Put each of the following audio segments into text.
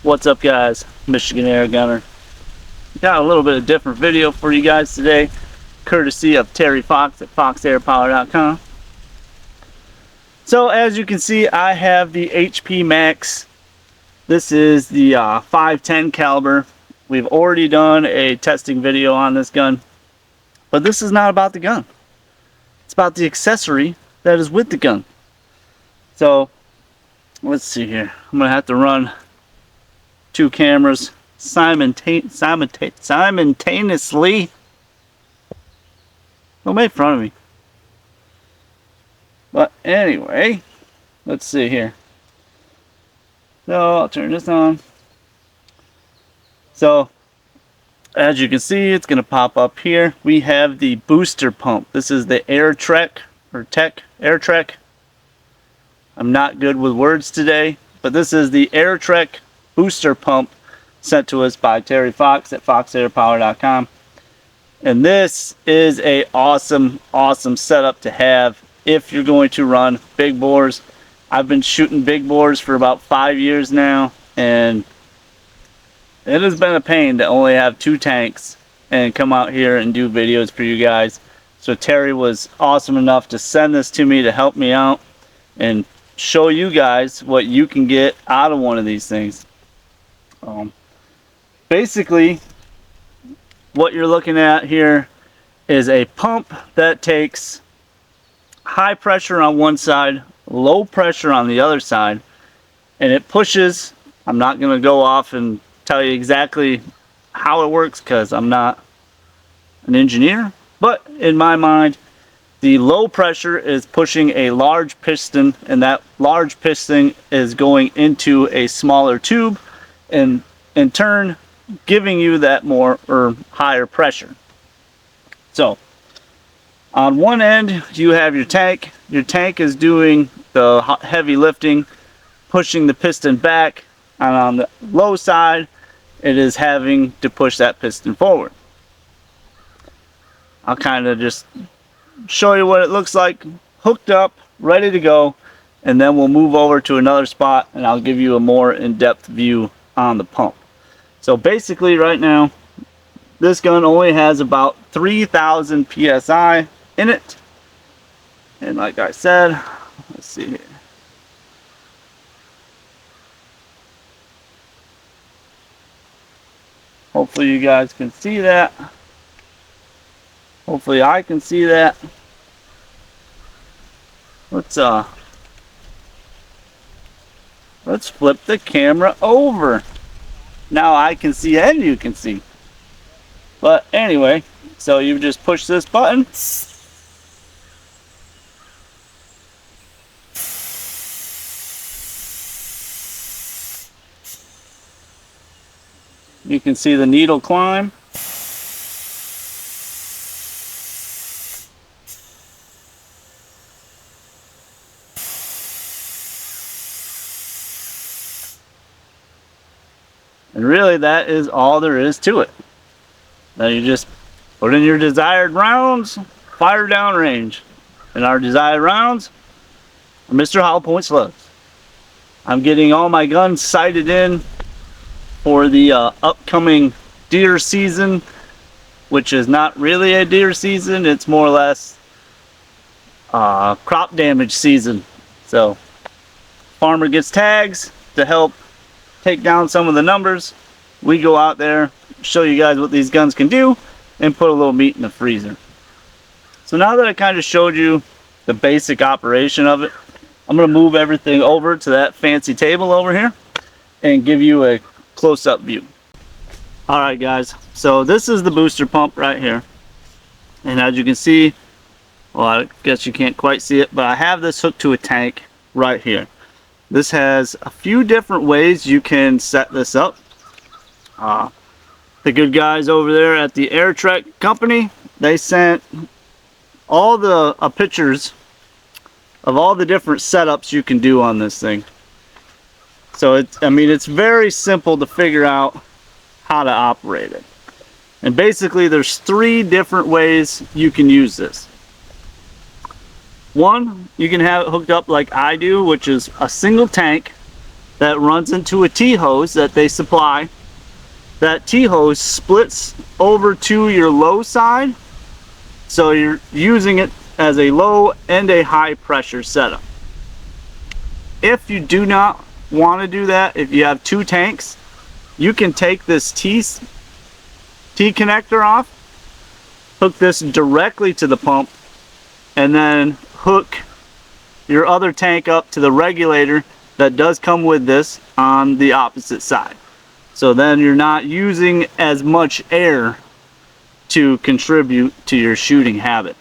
What's up, guys? Michigan Air Gunner. Got a little bit of different video for you guys today, courtesy of Terry Fox at foxairpower.com. So as you can see, I have the HP Max. This is the 510 caliber. We've already done a testing video on this gun, but this is not about the gun. It's about the accessory that is with the gun. So let's see here. I'm gonna have to run two cameras simultaneously. Don't make fun of me. But anyway, let's see here. So I'll turn this on. So as you can see, it's going to pop up here. We have the booster pump. This is the Ayrtekk Ayrtekk. I'm not good with words today, but this is the Ayrtekk booster pump sent to us by Terry Fox at foxairpower.com. And this is a awesome setup to have if you're going to run big bores. I've been shooting big bores for about 5 years now, and it has been a pain to only have 2 tanks and come out here and do videos for you guys. So Terry was awesome enough to send this to me to help me out and show you guys what you can get out of one of these things. Basically, what you're looking at here is a pump that takes high pressure on one side, low pressure on the other side, and it pushes. I'm not going to go off and tell you exactly how it works because I'm not an engineer, but in my mind, the low pressure is pushing a large piston, and that large piston is going into a smaller tube, and in turn giving you that more or higher pressure. So on one end you have your tank. Your tank is doing the heavy lifting, pushing the piston back, and on the low side it is having to push that piston forward. I'll kind of just show you what it looks like hooked up, ready to go, and then we'll move over to another spot and I'll give you a more in-depth view on the pump. So basically right now, this gun only has about 3,000 psi in it. And like I said, let's see here. Hopefully you guys can see that. Hopefully I can see that. Let's flip the camera over. Now I can see and you can see. But anyway, so you just push this button. You can see the needle climb. And really, that is all there is to it. Now you just put in your desired rounds, fire down range. And our desired rounds are Mr. Hollow Point slugs. I'm getting all my guns sighted in for the upcoming deer season, which is not really a deer season. It's more or less crop damage season. So farmer gets tags to help take down some of the numbers. We go out there, show you guys what these guns can do, and put a little meat in the freezer. So now that I kind of showed you the basic operation of it, I'm going to move everything over to that fancy table over here and give you a close-up view. Alright guys, so this is the booster pump right here. And as you can see, well, I guess you can't quite see it, but I have this hooked to a tank right here. This has a few different ways you can set this up. The good guys over there at the Ayrtekk company, they sent all the pictures of all the different setups you can do on this thing. So it's very simple to figure out how to operate it. And basically there's 3 different ways you can use this. One, you can have it hooked up like I do, which is a single tank that runs into a T-hose that they supply. That T-hose splits over to your low side, so you're using it as a low and a high pressure setup. If you do not want to do that, if you have 2 tanks, you can take this T connector off, hook this directly to the pump, and then hook your other tank up to the regulator that does come with this on the opposite side. So then you're not using as much air to contribute to your shooting habit.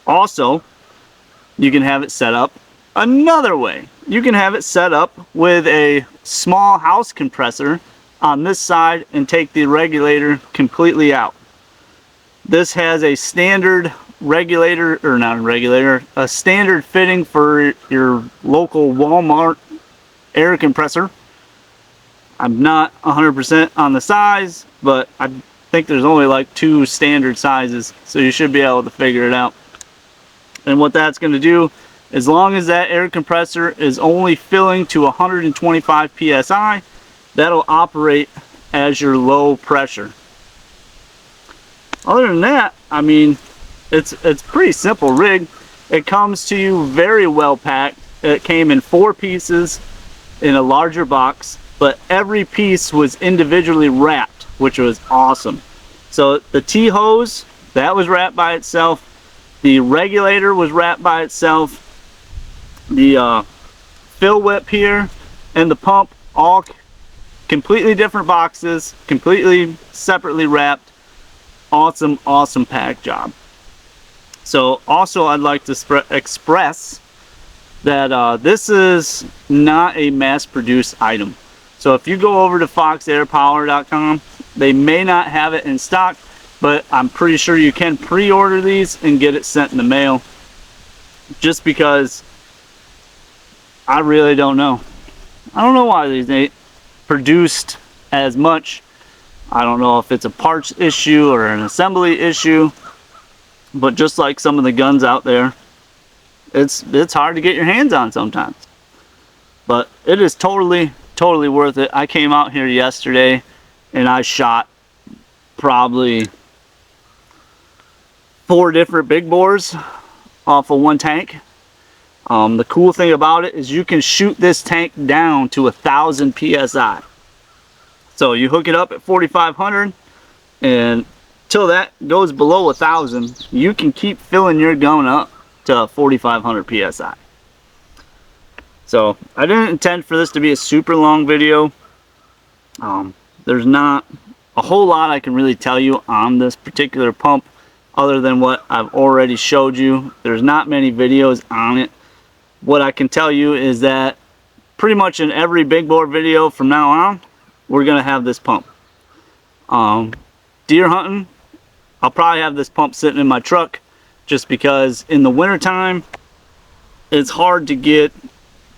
Also, you can have it set up another way. You can have it set up with a small house compressor on this side and take the regulator completely out. This has a standard regulator, or not a regulator, a standard fitting for your local Walmart air compressor. I'm not 100% on the size, but I think there's only like 2 standard sizes, so you should be able to figure it out. And what that's going to do, as long as that air compressor is only filling to 125 psi, that'll operate as your low pressure. Other than that, I mean, it's pretty simple rig. It comes to you very well packed. It came in 4 pieces in a larger box, but every piece was individually wrapped, which was awesome. So the T-hose, that was wrapped by itself. The regulator was wrapped by itself. The fill whip here and the pump, all completely different boxes, completely separately wrapped. Awesome, awesome pack job. So also I'd like to express that this is not a mass-produced item. So if you go over to foxairpower.com, they may not have it in stock, but I'm pretty sure you can pre-order these and get it sent in the mail. Just because I really don't know. I don't know why these ain't produced as much. I don't know if it's a parts issue or an assembly issue, but just like some of the guns out there, it's hard to get your hands on sometimes. But it is totally worth it. I came out here yesterday and I shot probably 4 different big bores off of 1 tank. The cool thing about it is you can shoot this tank down to 1,000 psi. So you hook it up at 4,500, and till that goes below 1,000, you can keep filling your gun up to 4,500 psi. So I didn't intend for this to be a super long video. There's not a whole lot I can really tell you on this particular pump other than what I've already showed you. There's not many videos on it. What I can tell you is that pretty much in every big bore video from now on, we're gonna have this pump. Deer hunting, I'll probably have this pump sitting in my truck, just because in the winter time it's hard to get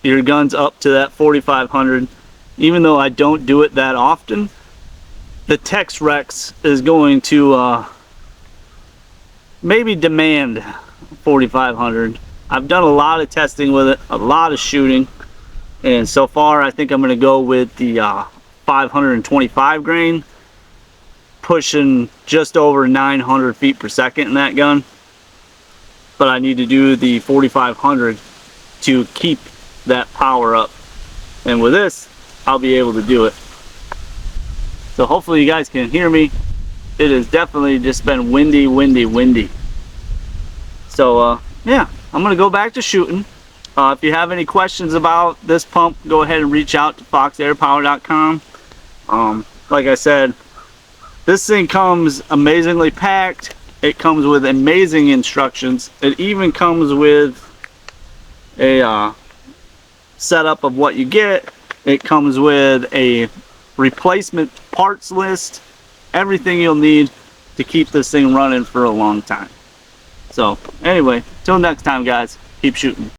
your guns up to that 4,500. Even though I don't do it that often, the Tex Rex is going to maybe demand 4,500. I've done a lot of testing with it, a lot of shooting, and so far I think I'm going to go with the 525 grain, pushing just over 900 feet per second in that gun. But I need to do the 4,500 to keep that power up, and with this I'll be able to do it. So hopefully you guys can hear me. It has definitely just been windy. So yeah, I'm gonna go back to shooting. If you have any questions about this pump, go ahead and reach out to foxairpower.com. Like I said, this thing comes amazingly packed. It comes with amazing instructions. It even comes with a setup of what you get. It comes with a replacement parts list, everything you'll need to keep this thing running for a long time. So anyway, till next time guys, keep shooting.